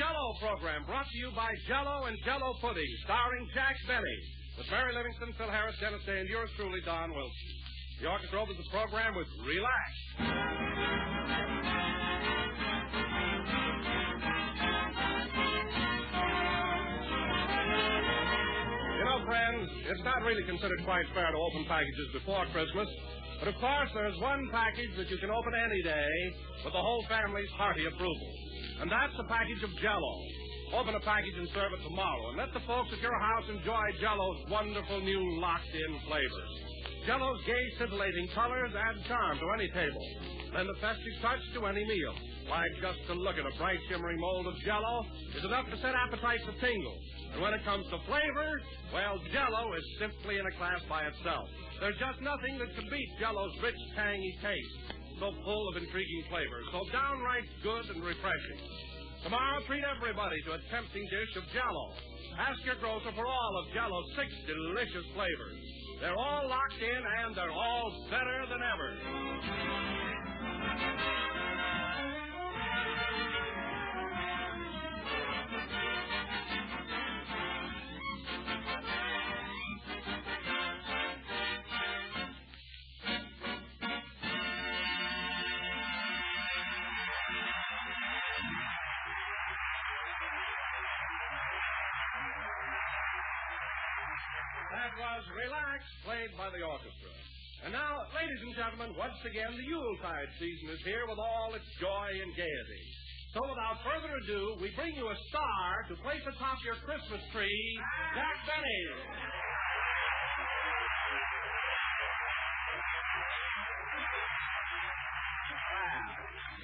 Jell-O program brought to you by Jell-O and Jell-O Pudding, starring Jack Benny, with Mary Livingston, Phil Harris, Dennis Day, and yours truly, Don Wilson. The orchestra opens the program with Relax. You know, friends, it's not really considered quite fair to open packages before Christmas. But, of course, there's one package that you can open any day with the whole family's hearty approval. And that's a package of Jell-O. Open a package and serve it tomorrow. And let the folks at your house enjoy Jell-O's wonderful new locked-in flavors. Jell-O's gay, scintillating colors add charm to any table. Lend a festive touch to any meal. Why, just to look at a bright, shimmering mold of Jell-O is enough to set appetites a tingle. And when it comes to flavor, well, Jell-O is simply in a class by itself. There's just nothing that can beat Jell-O's rich, tangy taste. So full of intriguing flavors, so downright good and refreshing. Tomorrow, treat everybody to a tempting dish of Jell-O. Ask your grocer for all of Jell-O's 6 delicious flavors. They're all locked in, and they're all better than ever. That was Relax, played by the orchestra. And now, ladies and gentlemen, once again, the Yuletide season is here with all its joy and gaiety. So without further ado, we bring you a star to place atop your Christmas tree, Jack Benny.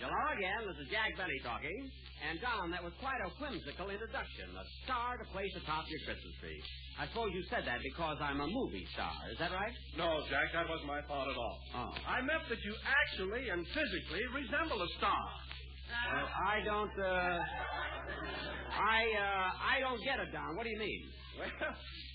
Hello again, this is Jack Benny talking. And Don, that was quite a whimsical introduction. A star to place atop your Christmas tree. I suppose you said that because I'm a movie star. Is that right? No, Jack, that wasn't my thought at all. Oh. I meant that you actually and physically resemble a star. Well, I don't get it, Don. What do you mean? Well,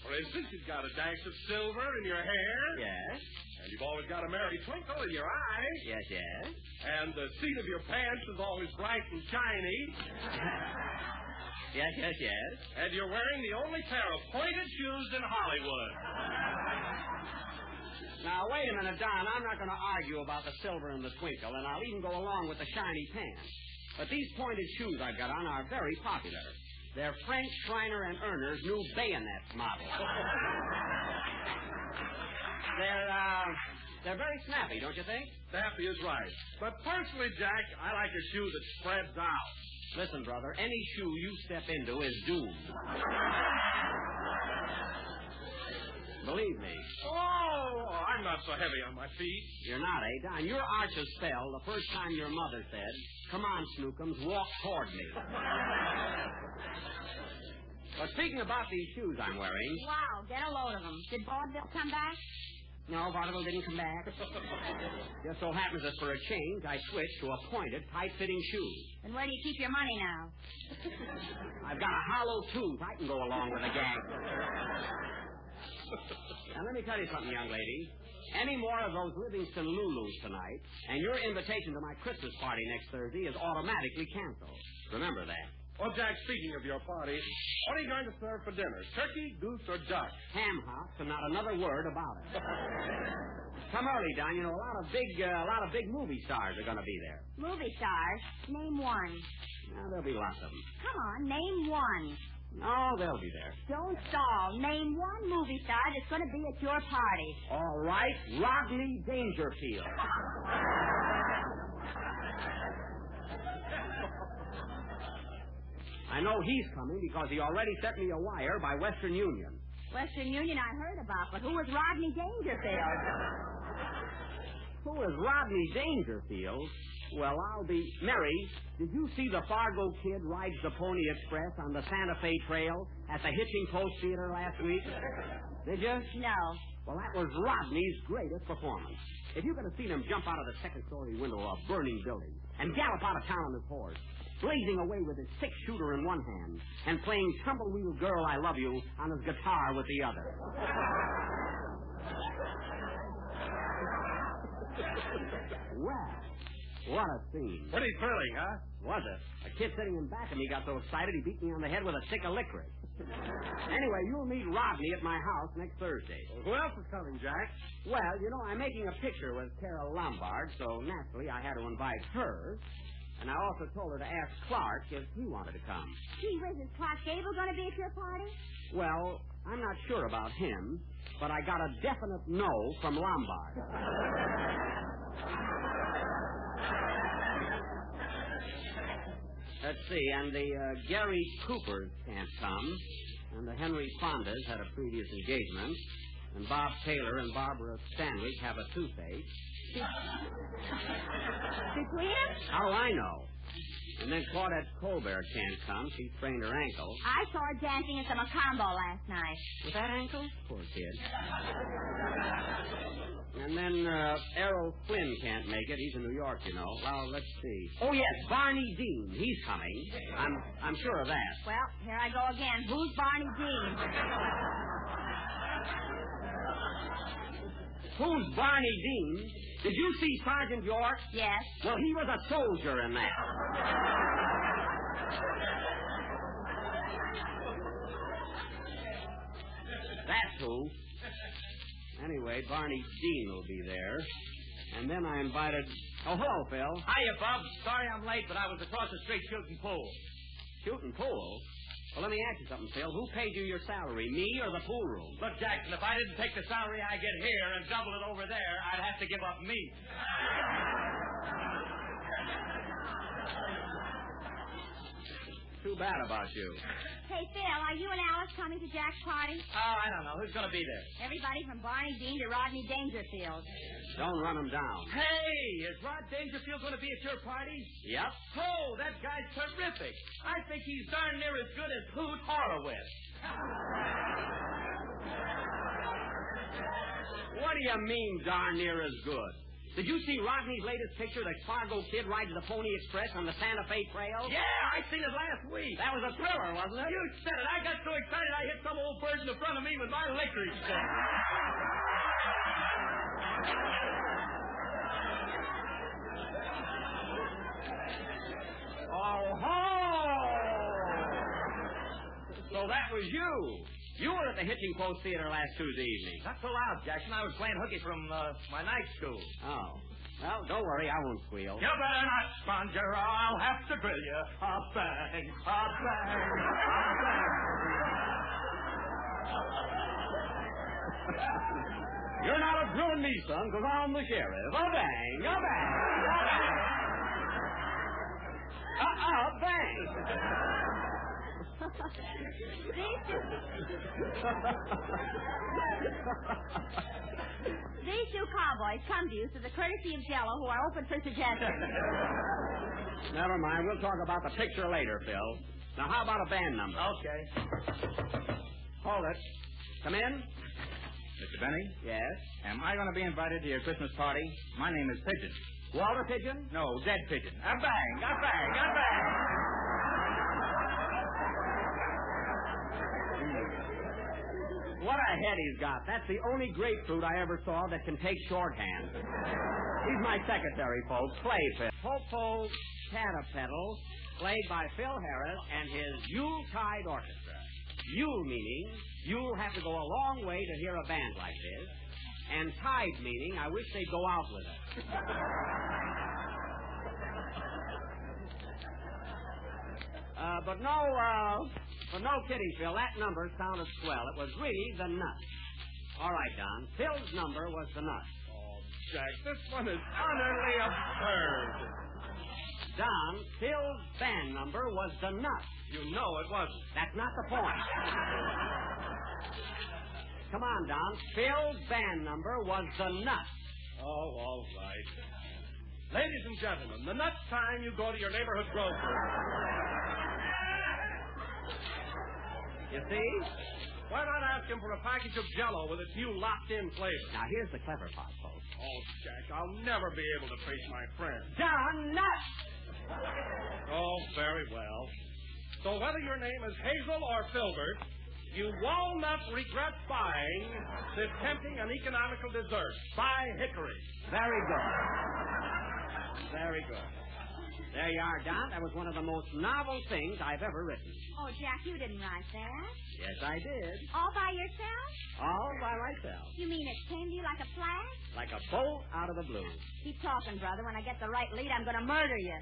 for instance, you've got a dash of silver in your hair. Yes. And you've always got a merry twinkle in your eye. Yes, yes. And the seat of your pants is always bright and shiny. Yes, yes, yes. And you're wearing the only pair of pointed shoes in Hollywood. Now, wait a minute, Don. I'm not going to argue about the silver and the twinkle, and I'll even go along with the shiny pants. But these pointed shoes I've got on are very popular. They're French, Schreiner, and Erner's new bayonet model. They're very snappy, don't you think? Snappy is right. But personally, Jack, I like a shoe that spreads out. Listen, brother, any shoe you step into is doomed. Believe me. Oh, I'm not so heavy on my feet. You're not, eh, Don? Your arches fell the first time your mother said, "Come on, Snookums, walk toward me." But speaking about these shoes I'm wearing... Wow, get a load of them. Did Vaudeville come back? No, Vaudeville didn't come back. Just so happens that for a change, I switched to a pointed, tight-fitting shoe. Then where do you keep your money now? I've got a hollow tooth. I can go along with a gag. Now, let me tell you something, young lady. Any more of those Livingston Lulus tonight, and your invitation to my Christmas party next Thursday is automatically canceled. Remember that. Well, Jack, speaking of your party, what are you going to serve for dinner? Turkey, goose, or duck? Ham hocks, and not another word about it. Come early, Don. You know, a lot of big movie stars are going to be there. Movie stars? Name one. Now, there'll be lots of them. Come on, name one. No, they'll be there. Don't stall. Name one movie star that's going to be at your party. All right, Rodney Dangerfield. I know he's coming because he already sent me a wire by Western Union. Western Union I heard about, but who was Rodney Dangerfield? Who is Rodney Dangerfield? Well, I'll be... Mary, did you see the Fargo Kid rides the Pony Express on the Santa Fe Trail at the Hitching Post Theater last week? Did you? No. Well, that was Rodney's greatest performance. If you could have seen him jump out of the second-story window of a burning building and gallop out of town on his horse, blazing away with his six-shooter in one hand and playing Tumbleweed Girl, I Love You on his guitar with the other. Well, What a scene. Pretty thrilling, huh? Was it? A kid sitting in back of me got so excited he beat me on the head with a stick of licorice. Anyway, you'll meet Rodney at my house next Thursday. Well, who else is coming, Jack? Well, I'm making a picture with Carol Lombard, so naturally I had to invite her. And I also told her to ask Clark if he wanted to come. Gee whiz, is Clark Gable going to be at your party? Well, I'm not sure about him, but I got a definite no from Lombard. Let's see, and the Gary Coopers can't come, and the Henry Fondas had a previous engagement, and Bob Taylor and Barbara Stanwyck have a toothache. Between them? How do I know? And then Claudette Colbert can't come. She sprained her ankle. I saw her dancing at the Macombo last night. With that ankle? Poor kid. And then Errol Flynn can't make it. He's in New York, Well, let's see. Oh, yes, Barney Dean. He's coming. I'm sure of that. Well, here I go again. Who's Barney Dean? Who's Barney Dean? Did you see Sergeant York? Yes. Well, he was a soldier in that. That's who. Anyway, Barney Dean will be there. And then I invited... Oh, hello, Phil. Hiya, Bob. Sorry I'm late, but I was across the street shooting pool. Shooting pool? Well, let me ask you something, Phil. Who paid you your salary, me or the pool room? Look, Jackson, if I didn't take the salary I get here and double it over there, I'd have to give up meat. Too bad about you. Hey, Phil, are you and Alice coming to Jack's party? Oh, I don't know. Who's going to be there? Everybody from Barney Dean to Rodney Dangerfield. Don't run him down. Hey, is Rod Dangerfield going to be at your party? Yep. Oh, that guy's terrific. I think he's darn near as good as Hoot Horowitz. What do you mean, darn near as good? Did you see Rodney's latest picture, the Fargo kid riding the Pony Express on the Santa Fe Trail? Yeah, I seen it last week. That was a thriller, wasn't it? You said it. I got so excited I hit some old bird in the front of me with my licorice stick. Oh, ho! So that was you. You were at the Hitching Post Theater last Tuesday evening. Not so loud, Jackson. I was playing hooky from my night school. Oh. Well, don't worry. I won't squeal. You better not, Sponger, or I'll have to grill you. A bang, a bang, a bang. You're not a drilling me, son, because I'm the sheriff. A bang, a bang, a bang. Bang. These two cowboys come to you through the courtesy of Jello, who are open for suggestions. Never mind. We'll talk about the picture later, Phil. Now, how about a band number? Okay. Hold it. Come in. Mr. Benny, Yes. am I going to be invited to your Christmas party? My name is Pigeon. Walter Pigeon? No, Dead Pigeon. A bang, a bang, a bang. What a head he's got. That's the only grapefruit I ever saw that can take shorthand. He's my secretary, folks. Play, Phil. Popo Catapedal, played by Phil Harris and his Yuletide Orchestra. Yule meaning you'll have to go a long way to hear a band like this. And tide meaning I wish they'd go out with it. But no kidding, Phil. That number sounded swell. It was really the Nuts. All right, Don. Phil's number was the Nuts. Oh, Jack, this one is utterly absurd. Don, Phil's band number was the Nuts. You know it wasn't. That's not the point. Come on, Don. Phil's band number was the Nuts. Oh, all right. Ladies and gentlemen, the next time you go to your neighborhood grocer... You see? Why not ask him for a package of Jell-O with its new locked-in flavor? Now, here's the clever part, folks. Oh, Jack, I'll never be able to face my friend. Don Nuts! Oh, very well. So whether your name is Hazel or Filbert, you will not regret buying this tempting and economical dessert. Buy Hickory. Very good. Very good. There you are, Don. That was one of the most novel things I've ever written. Oh, Jack, you didn't write that. Yes, I did. All by yourself? All by myself. You mean it came to you like a flash? Like a bolt out of the blue. Keep talking, brother. When I get the right lead, I'm going to murder you.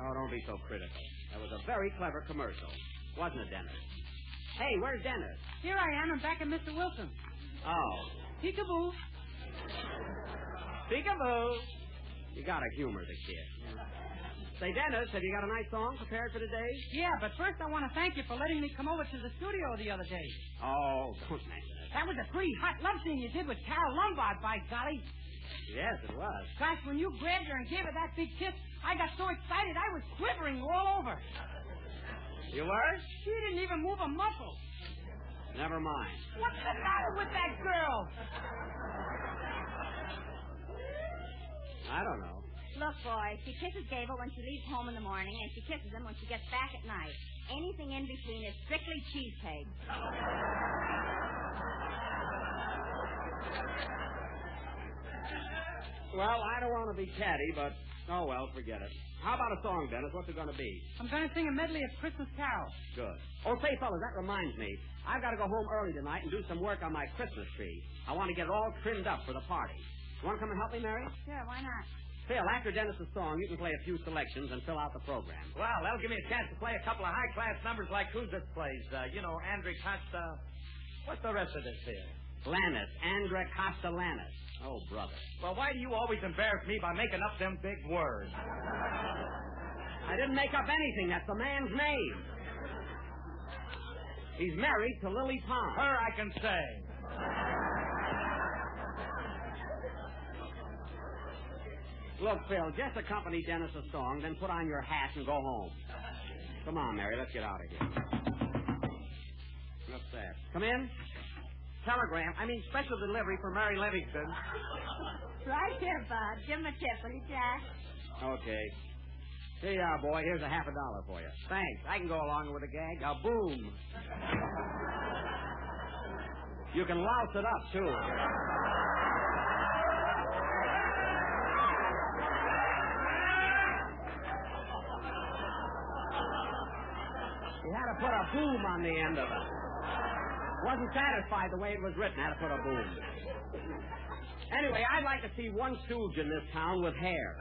Oh, don't be so critical. That was a very clever commercial. Wasn't it, Dennis? Hey, where's Dennis? Here I am. I'm back at Mr. Wilson. Oh. Peekaboo. Peekaboo. You gotta humor the kid. Say, Dennis, have you got a nice song prepared for today? Yeah, but first I want to thank you for letting me come over to the studio the other day. Oh, don't mention it. That was a pretty hot love scene you did with Carol Lombard, by golly. Yes, it was. Gosh, when you grabbed her and gave her that big kiss, I got so excited I was quivering all over. You were? She didn't even move a muscle. Never mind. What's the matter with that girl? I don't know. Look, boy, she kisses Gable when she leaves home in the morning, and she kisses him when she gets back at night. Anything in between is strictly cheesecake. Well, I don't want to be catty, but, oh, well, forget it. How about a song, Dennis? What's it going to be? I'm going to sing a medley of Christmas carols. Good. Oh, say, fellas, that reminds me. I've got to go home early tonight and do some work on my Christmas tree. I want to get it all trimmed up for the party. You want to come and help me, Mary? Sure, why not? Phil, after Dennis's song, you can play a few selections and fill out the program. Well, that'll give me a chance to play a couple of high-class numbers like who's this plays? Andre Costa. What's the rest of this here? Lannis. Andre Costa Lannis. Oh, brother. Well, why do you always embarrass me by making up them big words? I didn't make up anything. That's the man's name. He's married to Lily Pond. Her I can say. Look, Phil, just accompany Dennis's song, then put on your hat and go home. Come on, Mary, let's get out of here. What's that? Come in. Special delivery for Mary Livingston. Right here, Bud. Give him a tip, will you, Jack? Okay. Here you are, boy. Here's $50 for you. Thanks. I can go along with a gag. A boom. You can louse it up, too. He had to put a boom on the end of it. Wasn't satisfied the way it was written. Had to put a boom. Anyway, I'd like to see one stooge in this town with hair.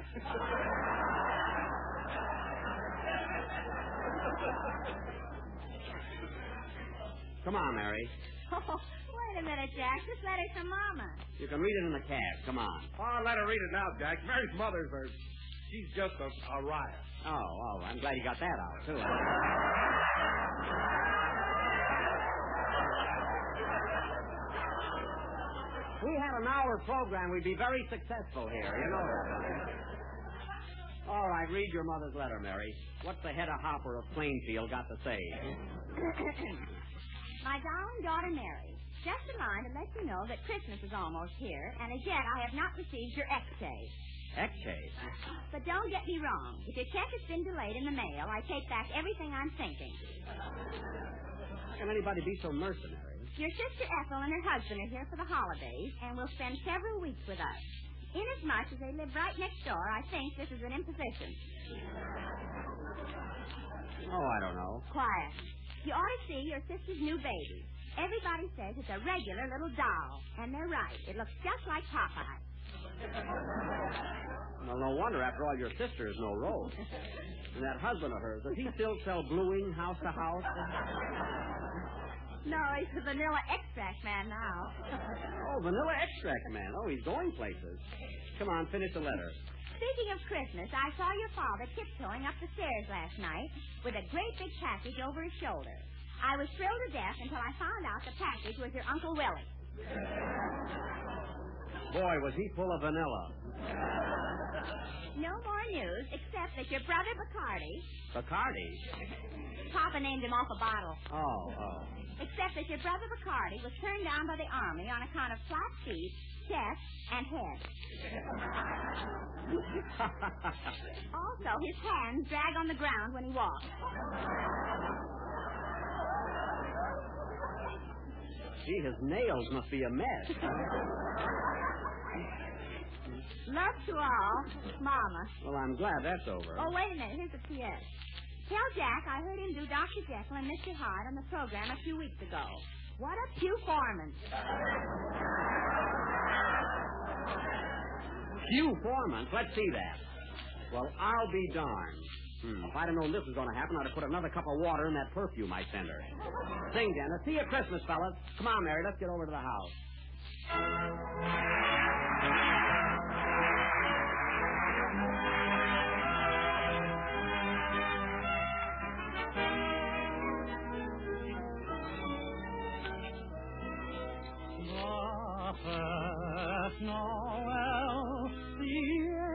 Come on, Mary. Oh, wait a minute, Jack. This letter's from Mama. You can read it in the cab. Come on. Oh, let her read it now, Jack. Mary's mother's she's just a riot. Oh, I'm glad you got that out, too. If we had an hour program, we'd be very successful here. You know that. All right, read your mother's letter, Mary. What's the head of hopper of Plainfield got to say? My darling daughter, Mary, just a line to let you know that Christmas is almost here, and as yet I have not received your X-case. X-case? But don't get me wrong. If your check has been delayed in the mail, I take back everything I'm thinking. How can anybody be so mercenary? Your sister Ethel and her husband are here for the holidays and will spend several weeks with us. Inasmuch as they live right next door, I think this is an imposition. Oh, I don't know. Quiet. You ought to see your sister's new baby. Everybody says it's a regular little doll, and they're right. It looks just like Popeye. Well, no wonder, after all, your sister is no rose. And that husband of hers, does he still sell bluing house to house? No, he's the vanilla extract man now. Oh, vanilla extract man. Oh, he's going places. Come on, finish the letter. Speaking of Christmas, I saw your father tiptoeing up the stairs last night with a great big package over his shoulder. I was thrilled to death until I found out the package was your Uncle Willie. Boy, was he full of vanilla. No more news, except that your brother Bacardi... Bacardi? Papa named him off a bottle. Oh. Except that your brother Bacardi was turned down by the Army on account of flat feet, chest, and head. Also, his hands drag on the ground when he walks. Gee, his nails must be a mess. Love to all. Mama. Well, I'm glad that's over. Oh, wait a minute. Here's a P.S. Tell Jack I heard him do Dr. Jekyll and Mr. Hyde on the program a few weeks ago. What a performance. Performance? Let's see that. Well, I'll be darned. If I'd have known this was going to happen, I'd have put another cup of water in that perfume I sent her. Sing, Dennis. See you Christmas, fellas. Come on, Mary. Let's get over to the house. Noel, the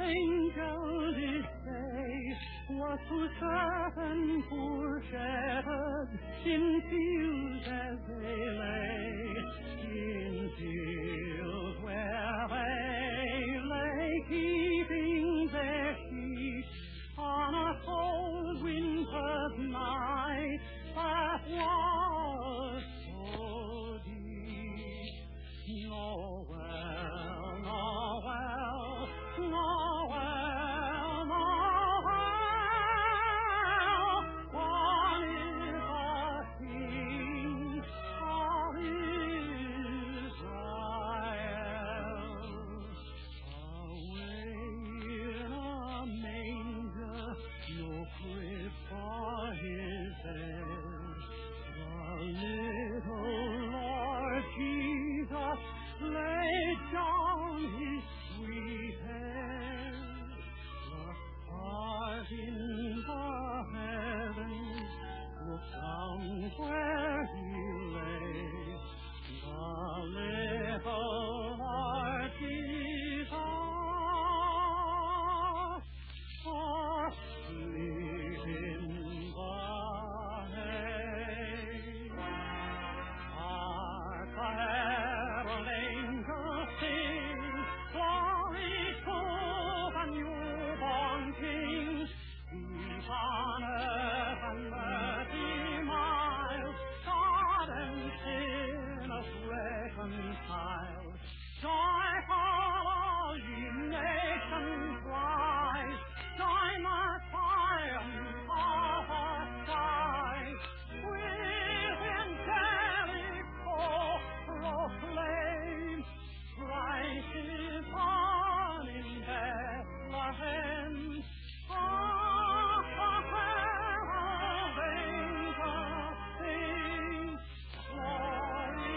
angel did say, was to certain poor shepherds in fields as they lay, in fields where they lay keeping their sheep on a cold winter's night that was so deep. Noel, Noel, Noel, Noel, born is the King of Israel. Away in a manger, no crib for his bed. The little Lord Jesus laid down his sweet head. The stars in the heavens looked down where he lay. The little Lord Jesus asleep in the hay. Hark, the herald angels sing, glory to the newborn King. Peace on earth and mercy mild, God and sinners reconciled. Joyful all ye nations rise, join the triumph of our skies. With angelic hope proclaim, Christ is born in Bethlehem. The herald angels sing, glory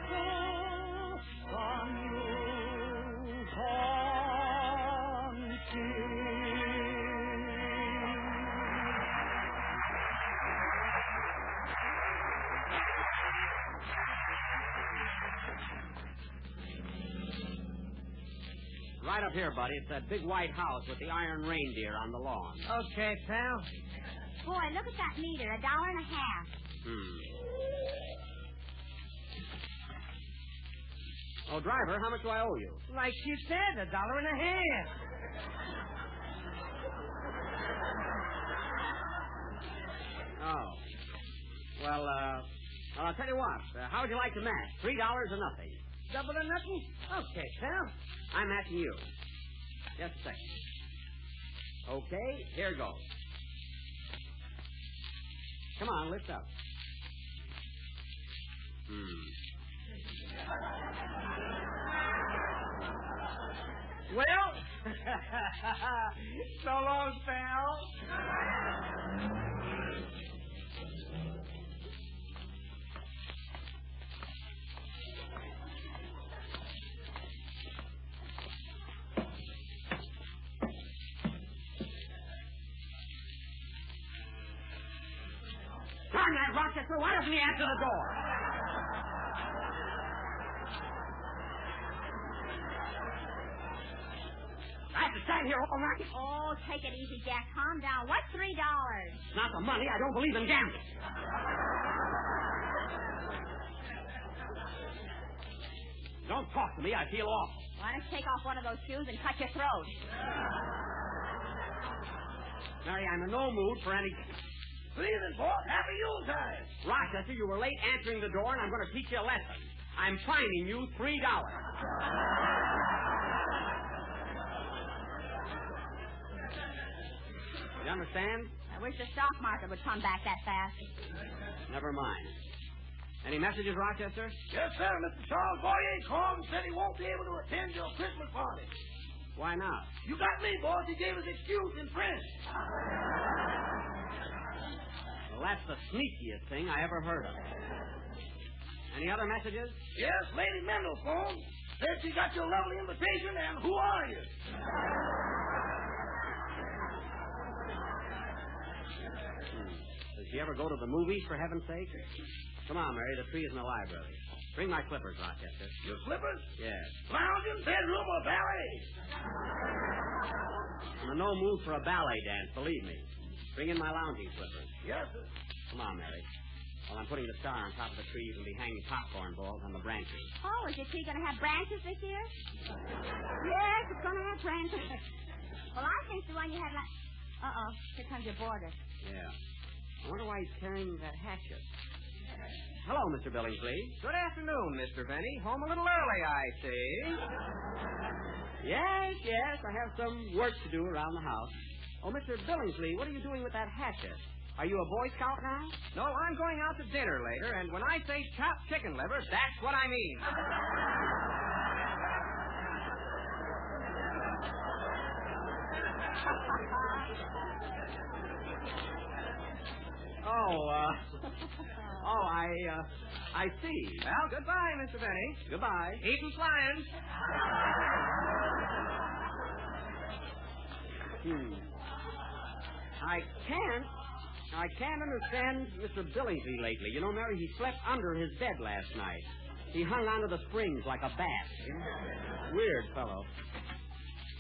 to the newborn King. Right up here, buddy. It's that big white house with the iron reindeer on the lawn. Okay, pal. Boy, look at that meter, $1.50. Oh, driver, how much do I owe you? Like you said, $1.50. Oh. Well, I'll tell you what. How would you like to match? $3 or nothing. Double or nothing? Okay, pal. I'm asking you. Just a second. Okay, here goes. Come on, lift up. Well, so long, pal. Darn that Rochester, why doesn't he answer the door? I have to stand here all night. Oh, take it easy, Jack. Calm down. What's $3? Not the money. I don't believe in gambling. Don't talk to me. I feel awful. Why don't you take off one of those shoes and cut your throat? Mary, I'm in no mood for any... Please, boss, happy Yuletide. Rochester, you were late answering the door, and I'm going to teach you a lesson. I'm fining you $3. You understand? I wish the stock market would come back that fast. Never mind. Any messages, Rochester? Yes, sir. Mr. Charles Boyer called and said he won't be able to attend your Christmas party. Why not? You got me, boss. He gave his excuse in French. Well, that's the sneakiest thing I ever heard of. Any other messages? Yes, Lady Mendel phoned. Said she got your lovely invitation, and who are you? Does she ever go to the movies, for heaven's sake? Come on, Mary. The tree is in the library. Bring my slippers, Rochester. Your slippers? Yes. Lounging, bedroom, or ballet? I'm in no mood for a ballet dance, believe me. Bring in my lounging slippers. Yes, sir. Come on, Mary. While I'm putting the star on top of the tree, you can be hanging popcorn balls on the branches. Oh, is your tree going to have branches this year? Yes, it's going to have branches. Well, I think the one you had last... Uh-oh, here comes your boarder. Yeah. I wonder why he's carrying that hatchet. Hello, Mr. Billingsley. Good afternoon, Mr. Benny. Home a little early, I see. Yes, I have some work to do around the house. Oh, Mr. Billingsley, what are you doing with that hatchet? Are you a Boy Scout now? No, I'm going out to dinner later, and when I say chopped chicken liver, that's what I mean. I see. Well, goodbye, Mr. Benny. Goodbye. Eating flying. I can't understand Mr. Billingsley lately. You know, Mary, he slept under his bed last night. He hung onto the springs like a bat. Weird fellow.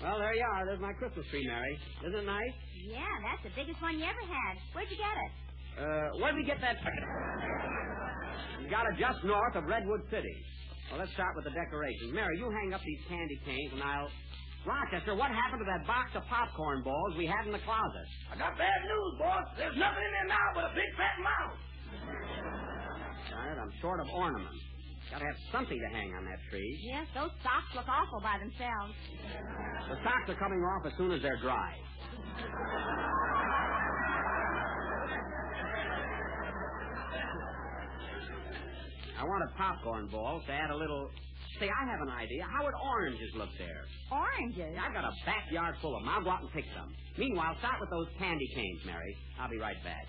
Well, there you are. There's my Christmas tree, Mary. Isn't it nice? Yeah, that's the biggest one you ever had. Where'd you get it? Where'd we get that? We got it just north of Redwood City. Well, let's start with the decorations. Mary, you hang up these candy canes, and I'll... Rochester, what happened to that box of popcorn balls we had in the closet? I got bad news, boss. There's nothing in there now but a big fat mouse. Darn it, I'm short of ornaments. Got to have something to hang on that tree. Yes, those socks look awful by themselves. The socks are coming off as soon as they're dry. I wanted popcorn balls to add a little... Say, I have an idea. How would oranges look there? Oranges? I've got a backyard full of them. I'll go out and pick some. Meanwhile, start with those candy canes, Mary. I'll be right back.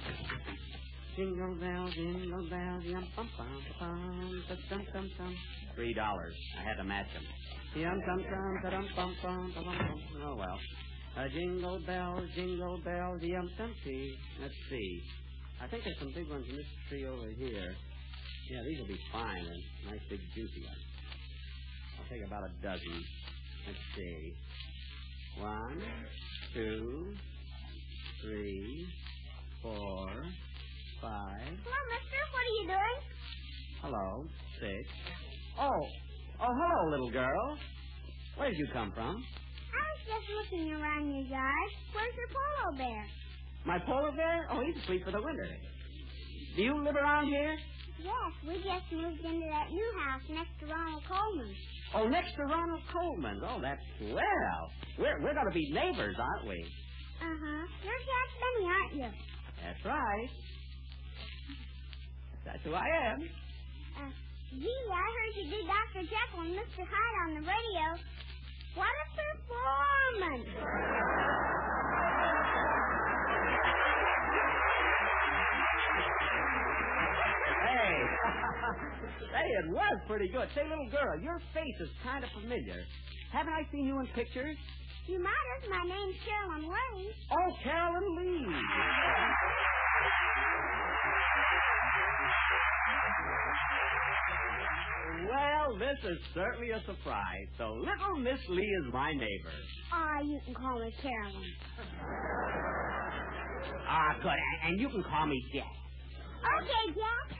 Jingle bells, yum, bum, bum, bum, dum, dum, dum. $3. I had to match them. Yum, dum, dum, dum, bum, bum, bum, bum. Oh, well. Jingle bells, yum, dum, tee. Let's see. I think there's some big ones in this tree over here. Yeah, these will be fine. And nice, big, juicy ones. I'll take about a dozen. Let's see. 1, 2, 3, 4, 5. Hello, mister. What are you doing? Hello. 6. Oh, hello, little girl. Where did you come from? I was just looking around your yard. Where's your polo bear? My polar bear? Oh, he's asleep for the winter. Do you live around here? Yes, we just moved into that new house next to Ronald Coleman's. Oh, next to Ronald Coleman's. Oh, that's swell. We're going to be neighbors, aren't we? Uh-huh. You're Jack Benny, aren't you? That's right. That's who I am. Gee, I heard you do Dr. Jekyll and Mr. Hyde on the radio. What a performance! Hey, it was pretty good. Say, little girl, your face is kind of familiar. Haven't I seen you in pictures? You might have. My name's Carolyn Lee. Oh, Carolyn Lee. Well, this is certainly a surprise. So little Miss Lee is my neighbor. You can call me Carolyn. Good. And you can call me Jack. Okay, Jack.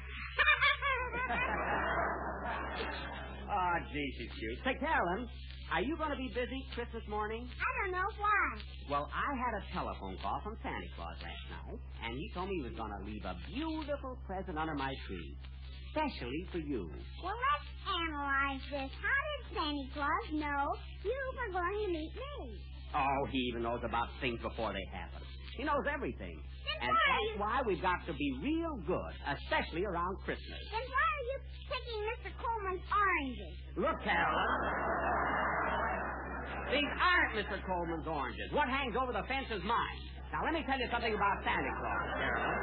Gee, she's cute. Say, Carolyn, are you going to be busy Christmas morning? I don't know why. Well, I had a telephone call from Santa Claus last night, and he told me he was going to leave a beautiful present under my tree, especially for you. Well, let's analyze this. How did Santa Claus know you were going to meet me? Oh, he even knows about things before they happen. She knows everything. Then And that's why we've got to be real good, especially around Christmas. Then why are you picking Mr. Coleman's oranges? Look, Carolyn. These aren't Mr. Coleman's oranges. What hangs over the fence is mine. Now, let me tell you something about Santa Claus, Carolyn.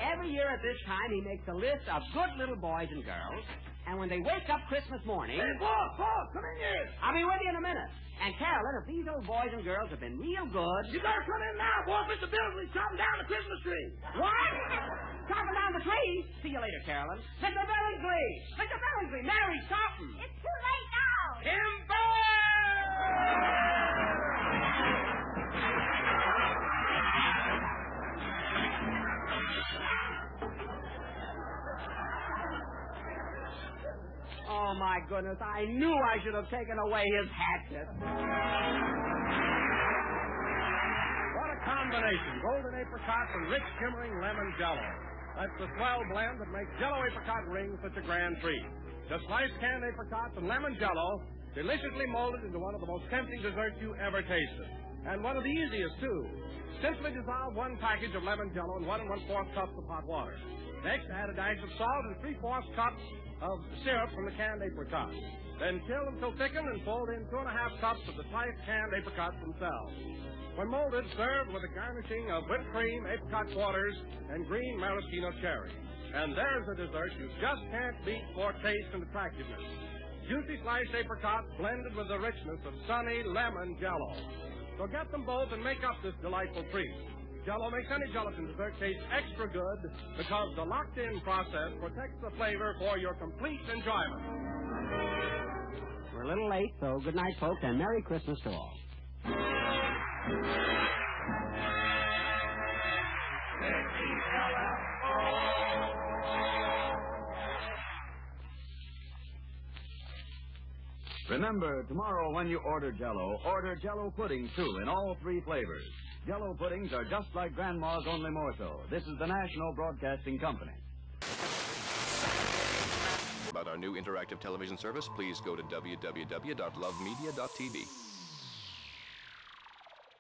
Every year at this time, he makes a list of good little boys and girls, and when they wake up Christmas morning... Hey, boss, come in here. I'll be with you in a minute. And, Carolyn, if these old boys and girls have been real good... You better come in now, boss. Mr. Billsley's chopping down the Christmas tree. What? Chopping down the tree? See you later, Carolyn. Mr. Billsley! Mr. Billsley! Mary, stop him! It's too late now. Timber! Oh, my goodness. I knew I should have taken away his hatchet. What a combination. Golden apricots and rich shimmering lemon jello. That's the swell blend that makes jello apricot rings such a grand treat. Just sliced canned apricots and lemon jello, deliciously molded into one of the most tempting desserts you ever tasted. And one of the easiest, too. Simply dissolve one package of lemon jello in 1 1/4 cups of hot water. Next, add a dash of salt and 3/4 cups of syrup from the canned apricots. Then chill until thickened and fold in 2 1/2 cups of the sliced canned apricots themselves. When molded, serve with a garnishing of whipped cream, apricot quarters, and green maraschino cherry. And there's a dessert you just can't beat for taste and attractiveness. Juicy sliced apricots blended with the richness of sunny lemon jello. So get them both and make up this delightful treat. Jello makes any gelatin dessert taste extra good because the locked-in process protects the flavor for your complete enjoyment. We're a little late, so good night, folks, and Merry Christmas to all. Remember, tomorrow when you order Jell-O pudding, too, in all 3 flavors. Jell-O puddings are just like Grandma's, only more so. This is the National Broadcasting Company. About our new interactive television service, please go to www.lovemedia.tv.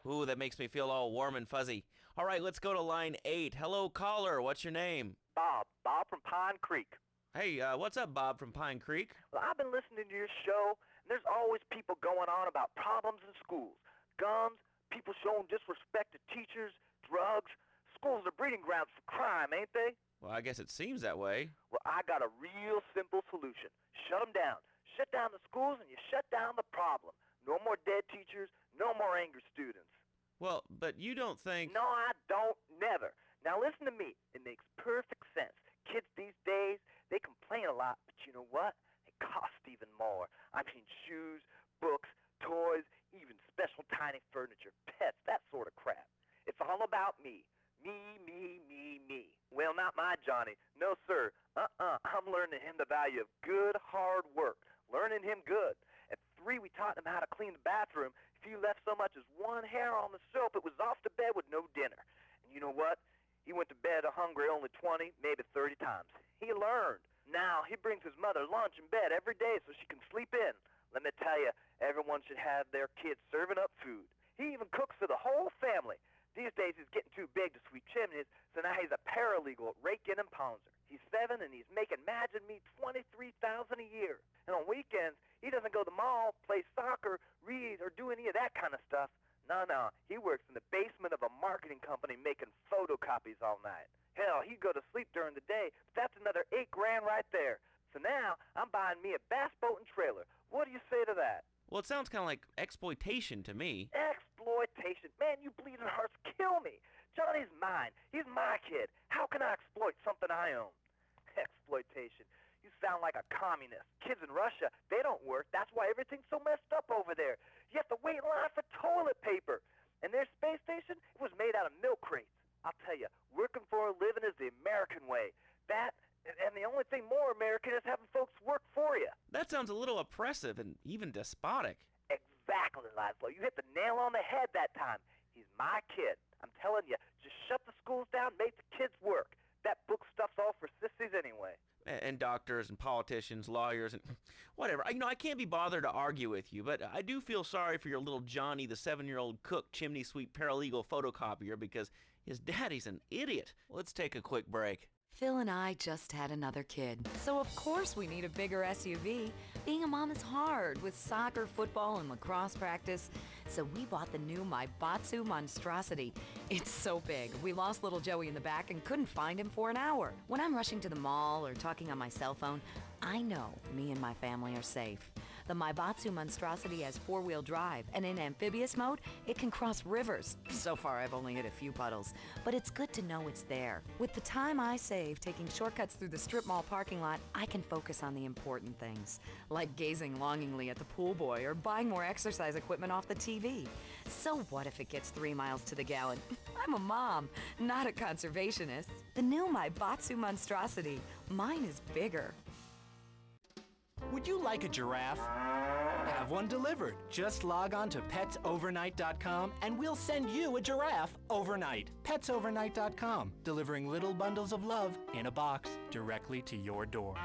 Ooh, that makes me feel all warm and fuzzy. All right, let's go to line 8. Hello, caller. What's your name? Bob from Pine Creek. Hey, what's up, Bob from Pine Creek? Well, I've been listening to your show, and there's always people going on about problems in schools. Guns, people showing disrespect to teachers, drugs. Schools are breeding grounds for crime, ain't they? Well, I guess it seems that way. Well, I got a real simple solution. Shut them down. Shut down the schools, and you shut down the problem. No more dead teachers, no more angry students. Well, but you don't think... No, I don't, never. Now, listen to me. It makes perfect sense. Kids these days, they complain a lot, but you know what? They cost even more. I mean, shoes, books, toys, even special tiny furniture, pets, that sort of crap. It's all about me. Me. Well, not my Johnny. No, sir. I'm learning him the value of good, hard work. Learning him good. At 3, we taught him how to clean the bathroom. If you left so much as one hair on the soap, it was off to bed with no dinner. And you know what? He went to bed hungry only 20, maybe 30 times. He learned. Now, he brings his mother lunch in bed every day so she can sleep in. Let me tell you, everyone should have their kids serving up food. He even cooks for the whole family. These days, he's getting too big to sweep chimneys, so now he's a paralegal at Rake-In and Pouncer. He's 7, and he's making, imagine me, $23,000 a year. And on weekends, he doesn't go to the mall, play soccer, read, or do any of that kind of stuff. No. He works in the basement of a marketing company making photocopies all night. Hell, he'd go to sleep during the day, but that's another $8 grand right there. So now, I'm buying me a bass boat and trailer. What do you say to that? Well, it sounds kind of like exploitation to me. Exploitation? Man, you bleeding hearts kill me. Johnny's mine. He's my kid. How can I exploit something I own? Exploitation. You sound like a communist. Kids in Russia, they don't work. That's why everything's so messed up over there. You have to wait in line for toilet paper. And their space station, it was made out of milk crates. I'll tell you, working for a living is the American way. That, and the only thing more American is having folks work for you. That sounds a little oppressive and even despotic. Exactly, Laszlo. You hit the nail on the head that time. He's my kid. I'm telling you, just shut the schools down, make the kids work. That book stuff's all for sissies anyway. and doctors and politicians, lawyers, and whatever. I can't be bothered to argue with you, but I do feel sorry for your little Johnny, the 7-year-old cook, chimney sweep, paralegal photocopier, because his daddy's an idiot. Let's take a quick break. Phil and I just had another kid, so of course we need a bigger SUV. Being a mom is hard with soccer, football, and lacrosse practice, so we bought the new Maibatsu Monstrosity. It's so big, we lost little Joey in the back and couldn't find him for an hour. When I'm rushing to the mall or talking on my cell phone, I know me and my family are safe. The Maibatsu Monstrosity has 4-wheel drive, and in amphibious mode, it can cross rivers. So far, I've only hit a few puddles, but it's good to know it's there. With the time I save taking shortcuts through the strip mall parking lot, I can focus on the important things, like gazing longingly at the pool boy or buying more exercise equipment off the TV. So what if it gets 3 miles to the gallon? I'm a mom, not a conservationist. The new Maibatsu Monstrosity. Mine is bigger. Would you like a giraffe? Have one delivered. Just log on to petsovernight.com and we'll send you a giraffe overnight. Petsovernight.com, delivering little bundles of love in a box directly to your door.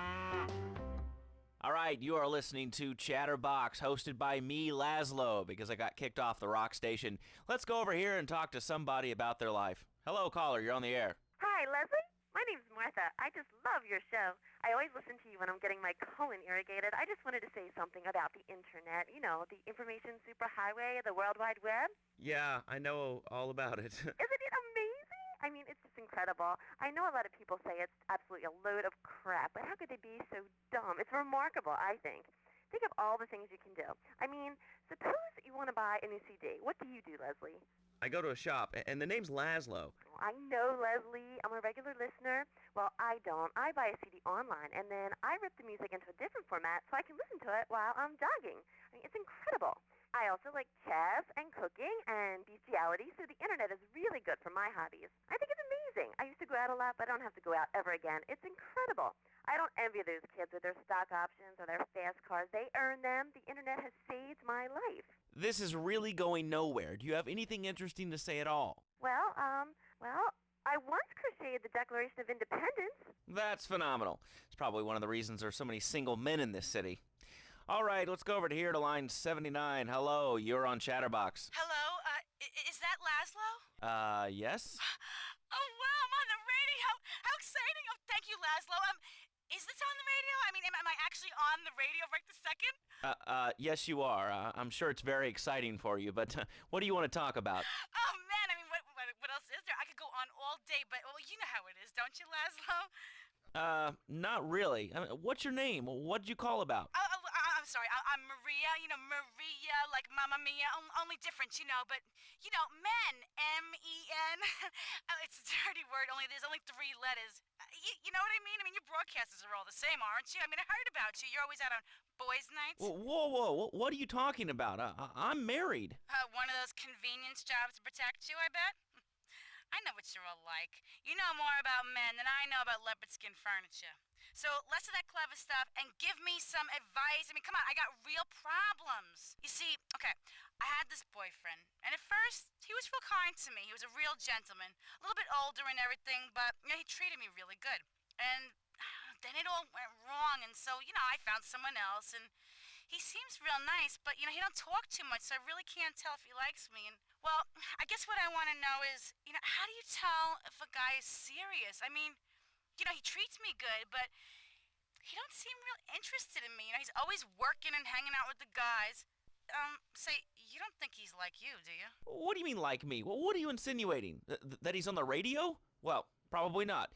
All right, you are listening to Chatterbox, hosted by me, Laszlo, because I got kicked off the rock station. Let's go over here and talk to somebody about their life. Hello, caller, you're on the air. Hi, Leslie. My name's Martha. I just love your show. I always listen to you when I'm getting my colon irrigated. I just wanted to say something about the internet. You know, the information superhighway, the World Wide Web. Yeah, I know all about it. Isn't it amazing? I mean, it's just incredible. I know a lot of people say it's absolutely a load of crap, but how could they be so dumb? It's remarkable, I think. Think of all the things you can do. I mean, suppose you want to buy a new CD. What do you do, Leslie? I go to a shop, and the name's Laszlo. I know, Leslie. I'm a regular listener. Well, I don't. I buy a CD online, and then I rip the music into a different format so I can listen to it while I'm jogging. I mean, it's incredible. I also like chess and cooking and bestiality, so the internet is really good for my hobbies. I think it's amazing. I used to go out a lot, but I don't have to go out ever again. It's incredible. I don't envy those kids with their stock options or their fast cars. They earn them. The internet has saved my life. This is really going nowhere. Do you have anything interesting to say at all? Well, I once crocheted the Declaration of Independence. That's phenomenal. It's probably one of the reasons there's so many single men in this city. All right, let's go over to here to line 79. Hello, you're on Chatterbox. Hello, is that Laszlo? Yes? Oh, wow, I'm on the radio. How exciting. Oh, thank you, Laszlo. Is this on the radio? I mean, am I actually on the radio right this second? Yes, you are. I'm sure it's very exciting for you, but what do you want to talk about? Oh, man, I mean, what else is there? I could go on all day, but, well, you know how it is, don't you, Laszlo? Not really. I mean, what's your name? What'd you call about? I'm sorry. I'm Maria. You know, Maria, like Mamma Mia. Only different, you know. But, you know, men. M-E-N. It's a dirty word. There's only 3 letters. You know what I mean? I mean, your broadcasters are all the same, aren't you? I mean, I heard about you. You're always out on boys' nights. Whoa. What are you talking about? I'm married. One of those convenience jobs to protect you, I bet? I know what you're all like. You know more about men than I know about leopard skin furniture. So less of that clever stuff and give me some advice. I mean, come on, I got real problems. You see, okay, I had this boyfriend, and at first, he was real kind to me. He was a real gentleman, a little bit older and everything, but, you know, he treated me really good. And then it all went wrong, and so, you know, I found someone else, and he seems real nice, but, you know, he don't talk too much, so I really can't tell if he likes me. And, well, I guess what I want to know is, you know, how do you tell if a guy is serious? I mean, you know, he treats me good, but he don't seem real interested in me. You know, he's always working and hanging out with the guys. Say, you don't think he's like you, do you? What do you mean like me? Well, what are you insinuating? That he's on the radio? Well, probably not.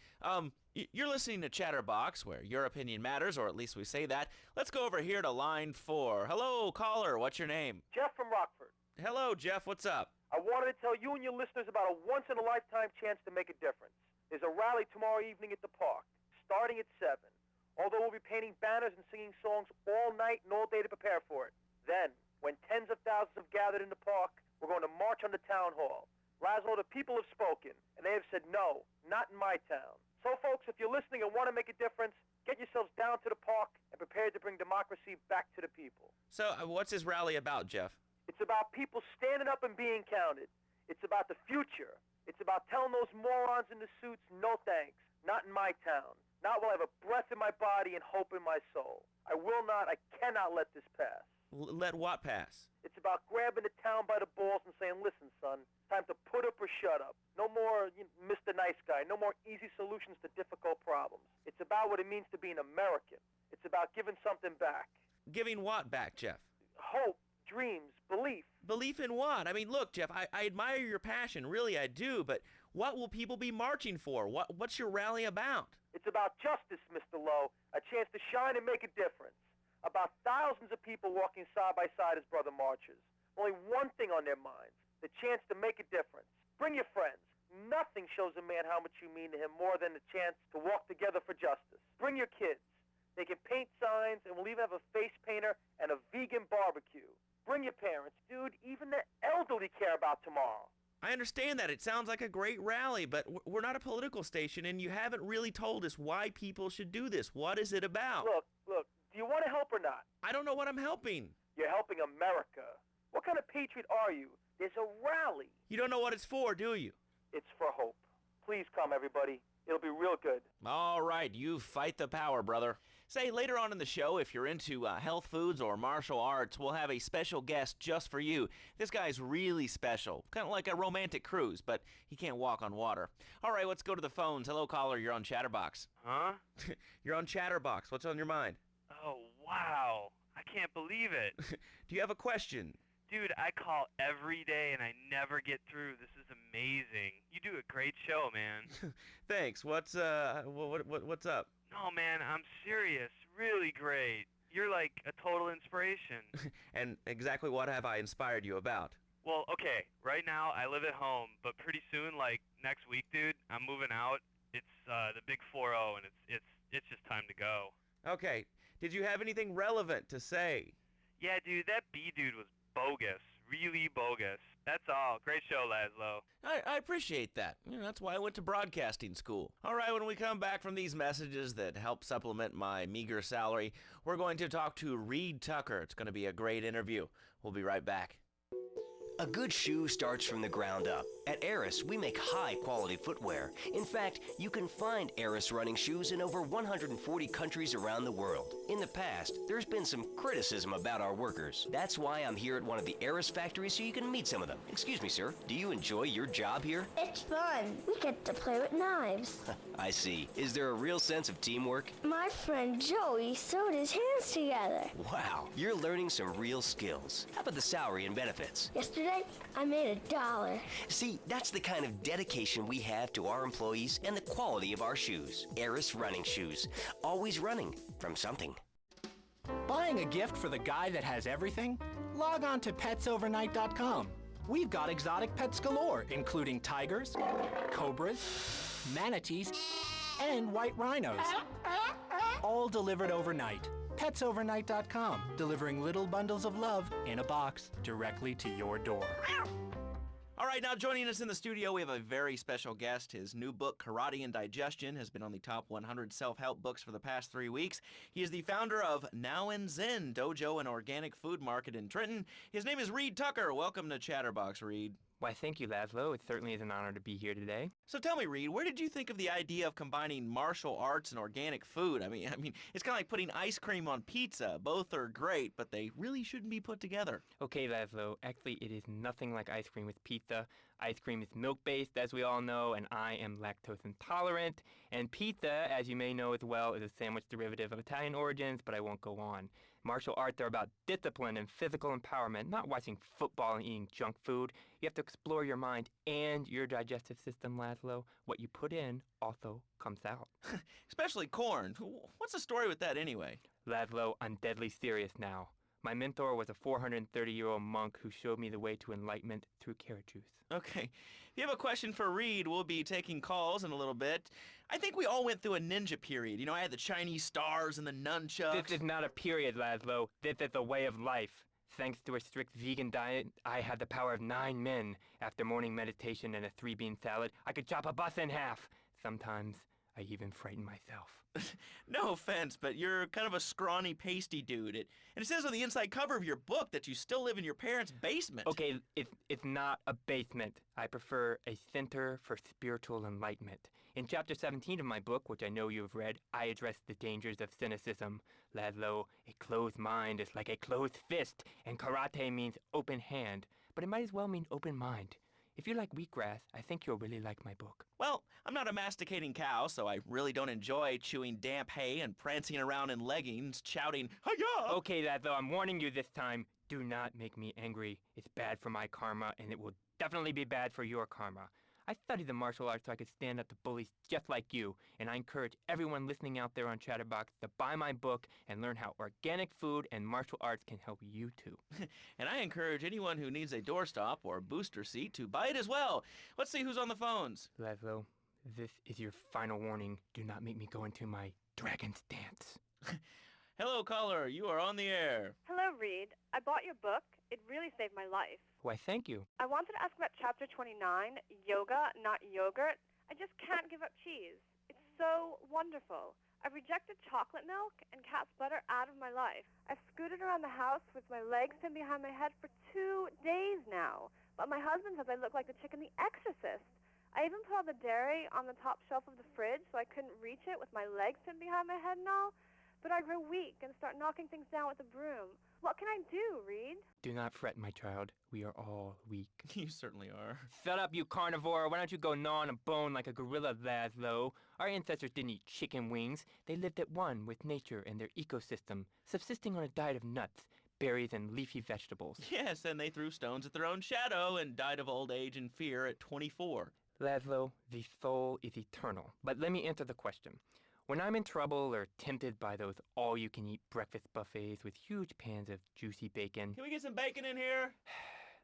You're listening to Chatterbox, where your opinion matters, or at least we say that. Let's go over here to line 4. Hello, caller. What's your name? Jeff from Rockford. Hello, Jeff. What's up? I wanted to tell you and your listeners about a once-in-a-lifetime chance to make a difference. There's a rally tomorrow evening at the park, starting at 7. Although we'll be painting banners and singing songs all night and all day to prepare for it. Then, when tens of thousands have gathered in the park, we're going to march on the town hall. Laszlo, the people have spoken, and they have said no, not in my town. So, folks, if you're listening and want to make a difference, get yourselves down to the park and prepare to bring democracy back to the people. So, what's this rally about, Jeff? It's about people standing up and being counted. It's about the future. It's about telling those morons in the suits no thanks. Not in my town. Not while I have a breath in my body and hope in my soul. I will not, I cannot let this pass. Let what pass? It's about grabbing the town by the balls and saying, listen, son, time to put up or shut up. No more Mr. Nice Guy. No more easy solutions to difficult problems. It's about what it means to be an American. It's about giving something back. Giving what back, Jeff? Hope, dreams, belief. Belief in what? I mean, look, Jeff, I admire your passion. Really, I do. But what will people be marching for? What's your rally about? It's about justice, Mr. Lowe. A chance to shine and make a difference. About thousands of people walking side by side as brother marchers. Only one thing on their minds. The chance to make a difference. Bring your friends. Nothing shows a man how much you mean to him more than the chance to walk together for justice. Bring your kids. They can paint signs, and we'll even have a face painter and a vegan barbecue. Bring your parents. Dude, even the elderly care about tomorrow. I understand that. It sounds like a great rally, but we're not a political station, and you haven't really told us why people should do this. What is it about? Look, do you want to help or not? I don't know what I'm helping. You're helping America. What kind of patriot are you? There's a rally. You don't know what it's for, do you? It's for hope. Please come, everybody. It'll be real good. All right, you fight the power, brother. Say, later on in the show, if you're into health foods or martial arts, we'll have a special guest just for you. This guy's really special, kind of like a romantic cruise, but he can't walk on water. All right, let's go to the phones. Hello, caller, you're on Chatterbox. Huh? You're on Chatterbox. What's on your mind? Oh, wow. I can't believe it. Do you have a question? Dude, I call every day and I never get through. This is amazing. You do a great show, man. Thanks. What's up? No, man, I'm serious. Really great. You're like a total inspiration. And exactly what have I inspired you about? Well, okay, right now I live at home, but pretty soon, like next week, dude, I'm moving out. It's the big 4-0, and it's just time to go. Okay. Did you have anything relevant to say? Yeah, dude, that B-dude was bogus. Really bogus. That's all. Great show, Laszlo. I appreciate that. That's why I went to broadcasting school. All right, when we come back from these messages that help supplement my meager salary, we're going to talk to Reed Tucker. It's going to be a great interview. We'll be right back. A good shoe starts from the ground up. At Eris, we make high-quality footwear. In fact, you can find Eris running shoes in over 140 countries around the world. In the past, there's been some criticism about our workers. That's why I'm here at one of the Eris factories so you can meet some of them. Excuse me, sir. Do you enjoy your job here? It's fun. We get to play with knives. I see. Is there a real sense of teamwork? My friend Joey sewed his hands together. Wow, you're learning some real skills. How about the salary and benefits? Yesterday, I made $1. See, that's the kind of dedication we have to our employees and the quality of our shoes. Eris running shoes. Always running from something. Buying a gift for the guy that has everything? Log on to petsovernight.com. We've got exotic pets galore, including tigers, cobras, manatees, and white rhinos. All delivered overnight. petsovernight.com, delivering little bundles of love in a box directly to your door. All right, now joining us in the studio, we have a very special guest. His new book, Karate and Digestion, has been on the top 100 self-help books for the past 3 weeks. He is the founder of Now and Zen Dojo and Organic Food Market in Trenton. His name is Reed Tucker. Welcome to Chatterbox, Reed. Why, thank you, Laszlo. It certainly is an honor to be here today. So tell me, Reed, where did you think of the idea of combining martial arts and organic food? I mean, it's kind of like putting ice cream on pizza. Both are great, but they really shouldn't be put together. Okay, Laszlo. Actually, it is nothing like ice cream with pizza. Ice cream is milk-based, as we all know, and I am lactose intolerant. And pizza, as you may know as well, is a sandwich derivative of Italian origins, but I won't go on. Martial arts are about discipline and physical empowerment, not watching football and eating junk food. You have to explore your mind and your digestive system, Laszlo. What you put in also comes out. Especially corn. What's the story with that anyway? Laszlo, I'm deadly serious now. My mentor was a 430-year-old monk who showed me the way to enlightenment through carrot juice. Okay. If you have a question for Reed, we'll be taking calls in a little bit. I think we all went through a ninja period. You know, I had the Chinese stars and the nunchucks. This is not a period, Laszlo. This is a way of life. Thanks to a strict vegan diet, I had the power of 9 men. After morning meditation and a 3-bean salad, I could chop a bus in half. Sometimes I even frighten myself. No offense, but you're kind of a scrawny, pasty dude. And it says on the inside cover of your book that you still live in your parents' basement. Okay, it's not a basement. I prefer a center for spiritual enlightenment. In Chapter 17 of my book, which I know you have read, I address the dangers of cynicism. Laszlo, a closed mind is like a closed fist, and karate means open hand, but it might as well mean open mind. If you like wheatgrass, I think you'll really like my book. Well, I'm not a masticating cow, so I really don't enjoy chewing damp hay and prancing around in leggings, shouting, "Hi-ya!" Okay, Laszlo, I'm warning you this time. Do not make me angry. It's bad for my karma, and it will definitely be bad for your karma. I studied the martial arts so I could stand up to bullies just like you, and I encourage everyone listening out there on Chatterbox to buy my book and learn how organic food and martial arts can help you too. And I encourage anyone who needs a doorstop or booster seat to buy it as well. Let's see who's on the phones. Laszlo, this is your final warning. Do not make me go into my dragon's dance. Hello, caller. You are on the air. Hello, Reed. I bought your book. It really saved my life. Why, thank you. I wanted to ask about Chapter 29, Yoga, Not Yogurt. I just can't give up cheese. It's so wonderful. I've rejected chocolate milk and cat's butter out of my life. I've scooted around the house with my legs pinned behind my head for 2 days now. But my husband says I look like the chick in The Exorcist. I even put all the dairy on the top shelf of the fridge so I couldn't reach it with my legs pinned behind my head and all. But I grow weak and start knocking things down with a broom. What can I do, Reed? Do not fret, my child. We are all weak. You certainly are. Shut up, you carnivore. Why don't you go gnaw on a bone like a gorilla, Laszlo? Our ancestors didn't eat chicken wings. They lived at one with nature and their ecosystem, subsisting on a diet of nuts, berries, and leafy vegetables. Yes, and they threw stones at their own shadow and died of old age and fear at 24. Laszlo, the soul is eternal. But let me answer the question. When I'm in trouble or tempted by those all-you-can-eat breakfast buffets with huge pans of juicy bacon... Can we get some bacon in here?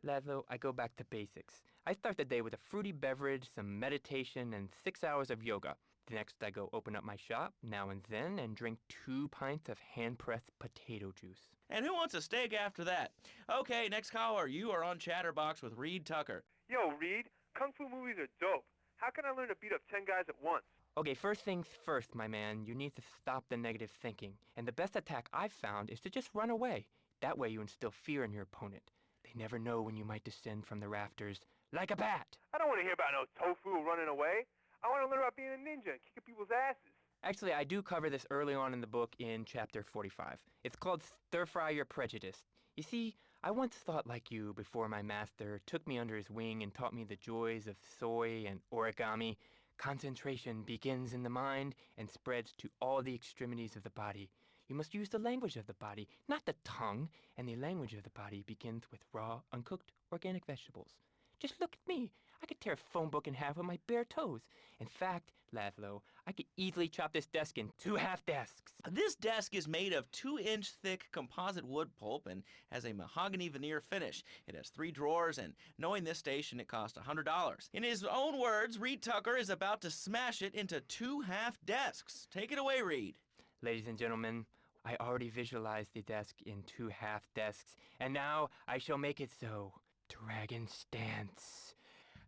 Laszlo, I go back to basics. I start the day with a fruity beverage, some meditation, and 6 hours of yoga. Next, I go open up my shop, now and then, and drink 2 pints of hand-pressed potato juice. And who wants a steak after that? Okay, next caller. You are on Chatterbox with Reed Tucker. Yo, Reed, Kung Fu movies are dope. How can I learn to beat up 10 guys at once? Okay, first things first, my man. You need to stop the negative thinking. And the best attack I've found is to just run away. That way you instill fear in your opponent. They never know when you might descend from the rafters like a bat. I don't want to hear about no tofu running away. I want to learn about being a ninja and kicking people's asses. Actually, I do cover this early on in the book in Chapter 45. It's called Stir Fry Your Prejudice. You see, I once thought like you before my master took me under his wing and taught me the joys of soy and origami. Concentration begins in the mind and spreads to all the extremities of the body. You must use the language of the body, not the tongue, and the language of the body begins with raw, uncooked, organic vegetables. Just look at me. I could tear a phone book in half with my bare toes. In fact, Laszlo, I could easily chop this desk in 2 half desks. This desk is made of 2-inch thick composite wood pulp and has a mahogany veneer finish. It has 3 drawers, and knowing this station, it cost $100. In his own words, Reed Tucker is about to smash it into 2 half desks. Take it away, Reed. Ladies and gentlemen, I already visualized the desk in 2 half desks, and now I shall make it so. Dragon stance.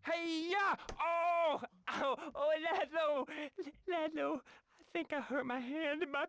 Hey-ya! Oh! Ow! Oh, Laszlo, I think I hurt my hand and my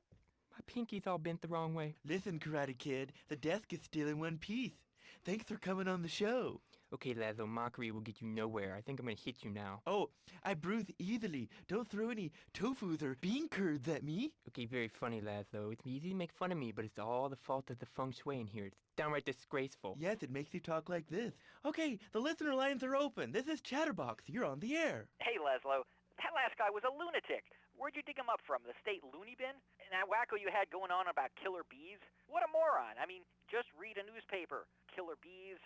pinky's all bent the wrong way. Listen, Karate Kid, the desk is still in one piece. Thanks for coming on the show. Okay, Laszlo, mockery will get you nowhere. I think I'm gonna hit you now. Oh, I breathe easily. Don't throw any tofus or bean curds at me. Okay, very funny, Laszlo. It's easy to make fun of me, but it's all the fault of the feng shui in here. It's downright disgraceful. Yes, it makes you talk like this. Okay, the listener lines are open. This is Chatterbox. You're on the air. Hey, Laszlo. That last guy was a lunatic. Where'd you dig him up from? The state loony bin? And that wacko you had going on about killer bees? What a moron. I mean, just read a newspaper. Killer bees,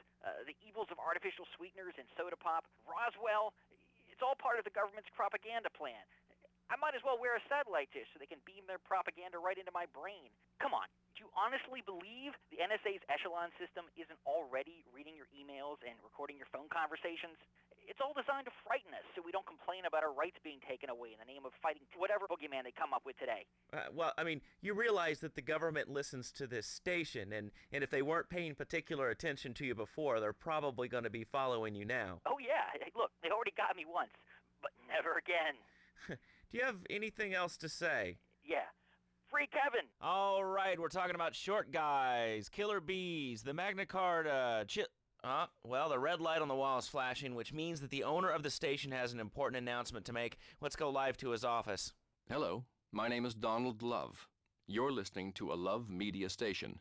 the evils of artificial sweeteners and soda pop, Roswell. It's all part of the government's propaganda plan. I might as well wear a satellite dish so they can beam their propaganda right into my brain. Come on, do you honestly believe the NSA's echelon system isn't already reading your emails and recording your phone conversations? It's all designed to frighten us so we don't complain about our rights being taken away in the name of fighting whatever boogeyman they come up with today. Well, I mean, you realize that the government listens to this station, and if they weren't paying particular attention to you before, they're probably going to be following you now. Oh, yeah. Hey, look, they already got me once, but never again. Do you have anything else to say? Yeah. Free Kevin! All right, we're talking about short guys, killer bees, the Magna Carta, Well, the red light on the wall is flashing, which means that the owner of the station has an important announcement to make. Let's go live to his office. Hello, my name is Donald Love. You're listening to a Love Media station.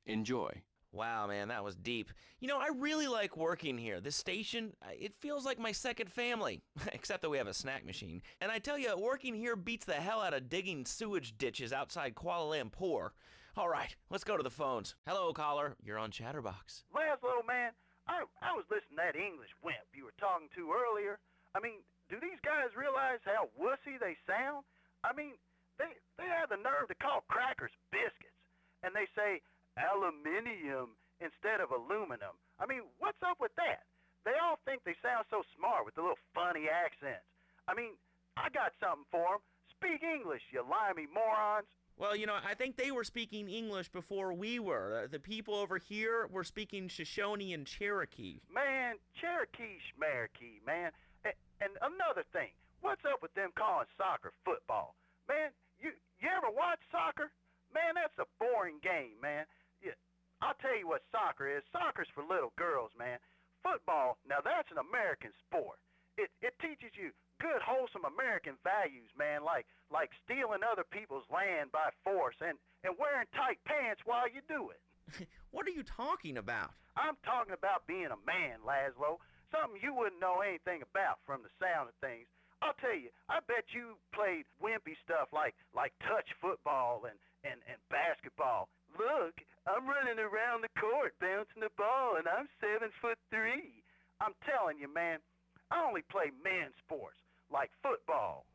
Enjoy. Wow, man, that was deep. You know, I really like working here. This station, it feels like my second family, except that we have a snack machine. And I tell you, working here beats the hell out of digging sewage ditches outside Kuala Lumpur. All right, let's go to the phones. Hello, caller. You're on Chatterbox. Laszlo, man, I was listening to that English wimp you were talking to earlier. I mean, do these guys realize how wussy they sound? I mean, they have the nerve to call crackers biscuits, and they say aluminium instead of aluminum. I mean, what's up with that? They all think they sound so smart with the little funny accents. I mean, I got something for them. Speak English, you limey morons. Well, you know, I think they were speaking English before we were. The people over here were speaking Shoshone and Cherokee. Man, Cherokee schmarokee, man. And another thing, what's up with them calling soccer football? Man, you ever watch soccer? Man, that's a boring game, man. I'll tell you what soccer is. Soccer's for little girls, man. Football, now that's an American sport. It teaches you good, wholesome American values, man, like stealing other people's land by force and wearing tight pants while you do it. What are you talking about? I'm talking about being a man, Laszlo. Something you wouldn't know anything about from the sound of things. I'll tell you, I bet you played wimpy stuff like touch football and basketball. Look, I'm running around the court bouncing the ball, and I'm 7'3". I'm telling you, man, I only play men's sports like football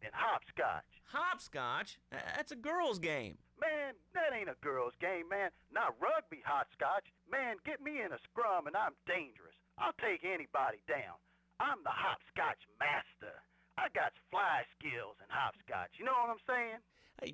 and hopscotch. Hopscotch? That's a girl's game. Man, that ain't a girl's game, man. Not rugby hopscotch. Man, get me in a scrum and I'm dangerous. I'll take anybody down. I'm the hopscotch master. I got fly skills in hopscotch. You know what I'm saying?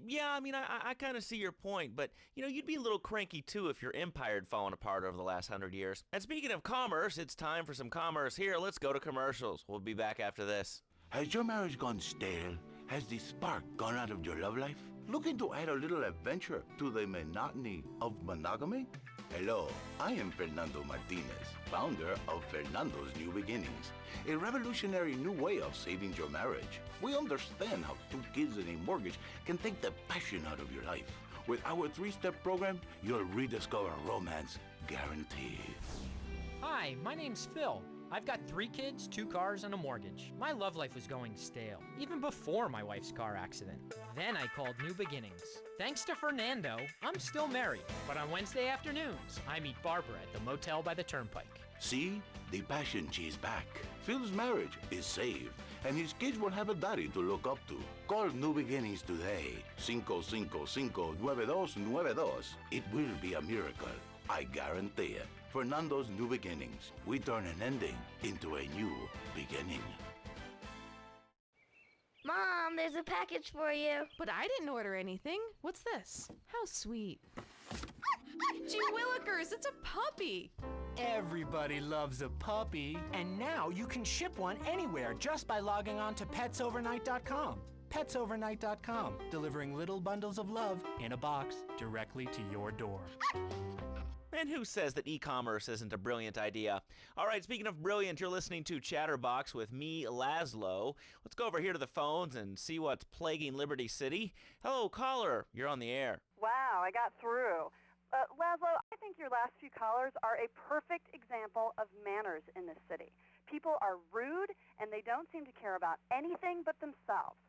Yeah, I mean, I kind of see your point, but, you know, you'd be a little cranky, too, if your empire had fallen apart over the last 100 years. And speaking of commerce, it's time for some commerce here. Let's go to commercials. We'll be back after this. Has your marriage gone stale? Has the spark gone out of your love life? Looking to add a little adventure to the monotony of monogamy? Hello, I am Fernando Martinez, founder of Fernando's New Beginnings, a revolutionary new way of saving your marriage. We understand how 2 kids and a mortgage can take the passion out of your life. With our 3-step program, you'll rediscover romance guaranteed. Hi, my name's Phil. I've got 3 kids, 2 cars, and a mortgage. My love life was going stale, even before my wife's car accident. Then I called New Beginnings. Thanks to Fernando, I'm still married. But on Wednesday afternoons, I meet Barbara at the motel by the turnpike. See? The passion she's back. Phil's marriage is saved, and his kids will have a daddy to look up to. Call New Beginnings today. 555-9292. It will be a miracle. I guarantee it. Fernando's New Beginnings. We turn an ending into a new beginning. Mom, there's a package for you. But I didn't order anything. What's this? How sweet. Gee willikers, it's a puppy. Everybody loves a puppy. And now you can ship one anywhere just by logging on to petsovernight.com. Petsovernight.com, delivering little bundles of love in a box directly to your door. And who says that e-commerce isn't a brilliant idea? All right, speaking of brilliant, you're listening to Chatterbox with me, Laszlo. Let's go over here to the phones and see what's plaguing Liberty City. Hello, caller. You're on the air. Wow, I got through. Laszlo, I think your last few callers are a perfect example of manners in this city. People are rude, and they don't seem to care about anything but themselves.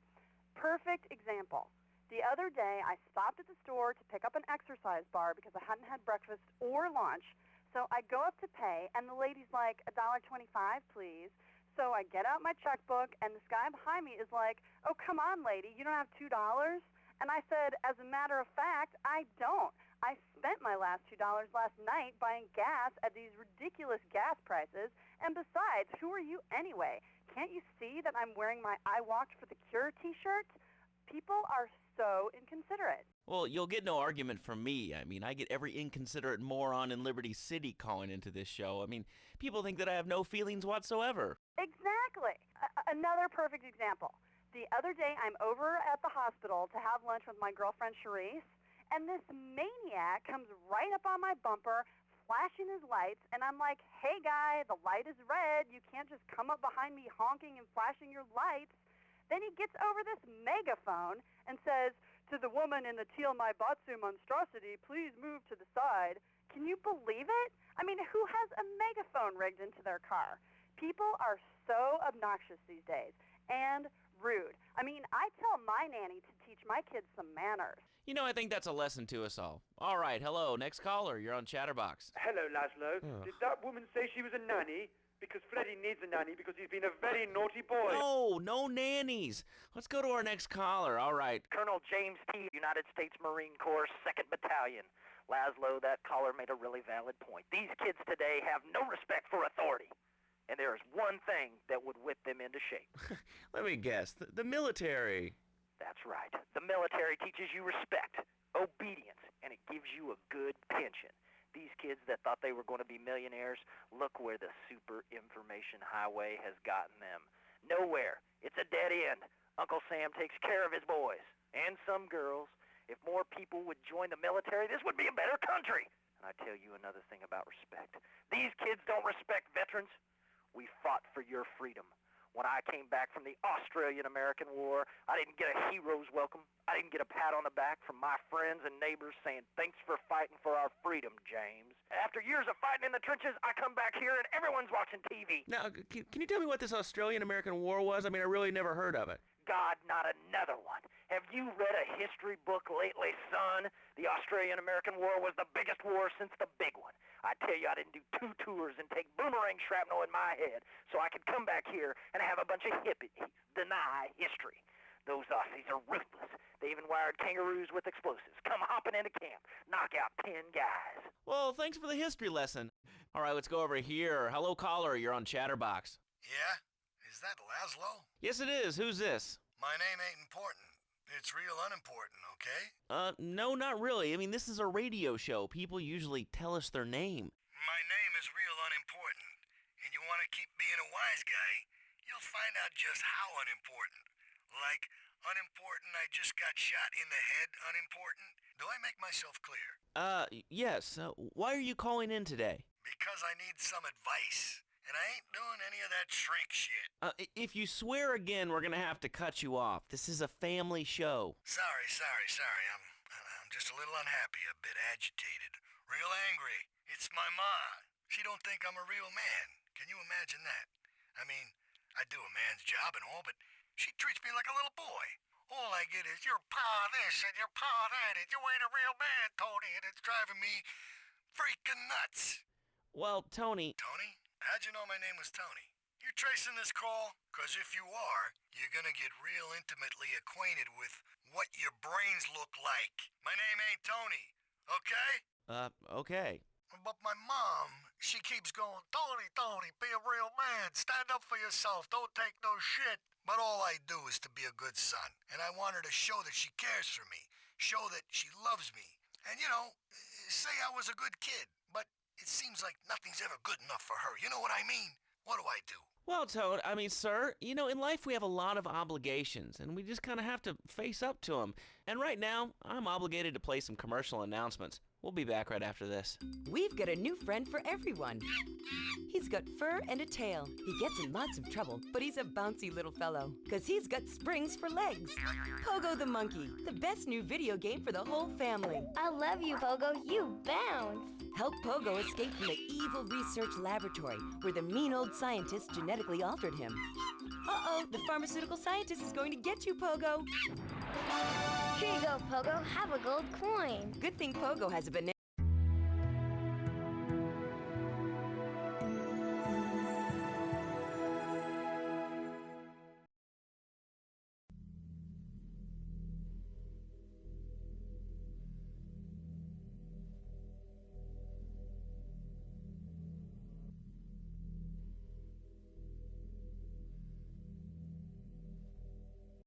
Perfect example. The other day, I stopped at the store to pick up an exercise bar because I hadn't had breakfast or lunch. So I go up to pay, and the lady's like, $1.25, please. So I get out my checkbook, and this guy behind me is like, oh, come on, lady, you don't have $2? And I said, as a matter of fact, I don't. I spent my last $2 last night buying gas at these ridiculous gas prices. And besides, who are you anyway? Can't you see that I'm wearing my I Walked for the Cure t-shirt? People are so inconsiderate. Well, you'll get no argument from me. I mean, I get every inconsiderate moron in Liberty City calling into this show. I mean, people think that I have no feelings whatsoever. Exactly. Another perfect example. The other day, I'm over at the hospital to have lunch with my girlfriend, Charisse, and this maniac comes right up on my bumper, flashing his lights, and I'm like, hey, guy, the light is red. You can't just come up behind me honking and flashing your lights. Then he gets over this megaphone and says, to the woman in the teal Maibatsu monstrosity, please move to the side. Can you believe it? I mean, who has a megaphone rigged into their car? People are so obnoxious these days and rude. I mean, I tell my nanny to teach my kids some manners. You know, I think that's a lesson to us all. All right, hello, next caller. You're on Chatterbox. Hello, Laszlo. Ugh. Did that woman say she was a nanny? Because Freddie needs a nanny because he's been a very naughty boy. No, no nannies. Let's go to our next caller. All right. Colonel James T., United States Marine Corps, 2nd Battalion. Laszlo, that caller made a really valid point. These kids today have no respect for authority. And there is one thing that would whip them into shape. Let me guess. The military. That's right. The military teaches you respect, obedience, and it gives you a good pension. These kids that thought they were going to be millionaires, look where the super information highway has gotten them. Nowhere. It's a dead end. Uncle Sam takes care of his boys and some girls. If more people would join the military, this would be a better country. And I tell you another thing about respect. These kids don't respect veterans. We fought for your freedom. When I came back from the Australian-American War, I didn't get a hero's welcome. I didn't get a pat on the back from my friends and neighbors saying, thanks for fighting for our freedom, James. After years of fighting in the trenches, I come back here and everyone's watching TV. Now, can you tell me what this Australian-American War was? I mean, I really never heard of it. God, not another one. Have you read a history book lately, son? The Australian-American War was the biggest war since the big one. I tell you, I didn't do 2 tours and take boomerang shrapnel in my head so I could come back here and have a bunch of hippies deny history. Those Aussies are ruthless. They even wired kangaroos with explosives. Come hopping into camp, knock out 10 guys. Well, thanks for the history lesson. All right, let's go over here. Hello, caller. You're on Chatterbox. Yeah? Is that Laszlo? Yes, it is. Who's this? My name ain't important. It's real unimportant, okay? No, not really. I mean, this is a radio show. People usually tell us their name. My name is real unimportant. And you want to keep being a wise guy, you'll find out just how unimportant. Like, unimportant, I just got shot in the head, unimportant. Do I make myself clear? Yes. Why are you calling in today? Because I need some advice. And I ain't doing any of that shrink shit. If you swear again, we're gonna have to cut you off. This is a family show. Sorry. I'm just a little unhappy, a bit agitated, real angry. It's my ma. She don't think I'm a real man. Can you imagine that? I mean, I do a man's job and all, but she treats me like a little boy. All I get is, your pa this and your pa that, and you ain't a real man, Tony, and it's driving me freaking nuts. Well, Tony... Tony? How'd you know my name was Tony? You tracing this call? 'Cause if you are, you're gonna get real intimately acquainted with what your brains look like. My name ain't Tony, okay? Okay. But my mom, she keeps going, Tony, be a real man. Stand up for yourself. Don't take no shit. But all I do is to be a good son. And I want her to show that she cares for me. Show that she loves me. And, you know, say I was a good kid. But it seems like nothing's ever good enough for her. You know what I mean? What do I do? Well, Toad, I mean, sir, you know, in life we have a lot of obligations, and we just kind of have to face up to them. And right now, I'm obligated to play some commercial announcements. We'll be back right after this. We've got a new friend for everyone. He's got fur and a tail. He gets in lots of trouble, but he's a bouncy little fellow, 'cause he's got springs for legs. Pogo the Monkey, the best new video game for the whole family. I love you, Pogo. You bounce. Help Pogo escape from the evil research laboratory where the mean old scientist genetically altered him. Uh-oh, the pharmaceutical scientist is going to get you, Pogo. Here you go, Pogo. Have a gold coin. Good thing Pogo has a banana.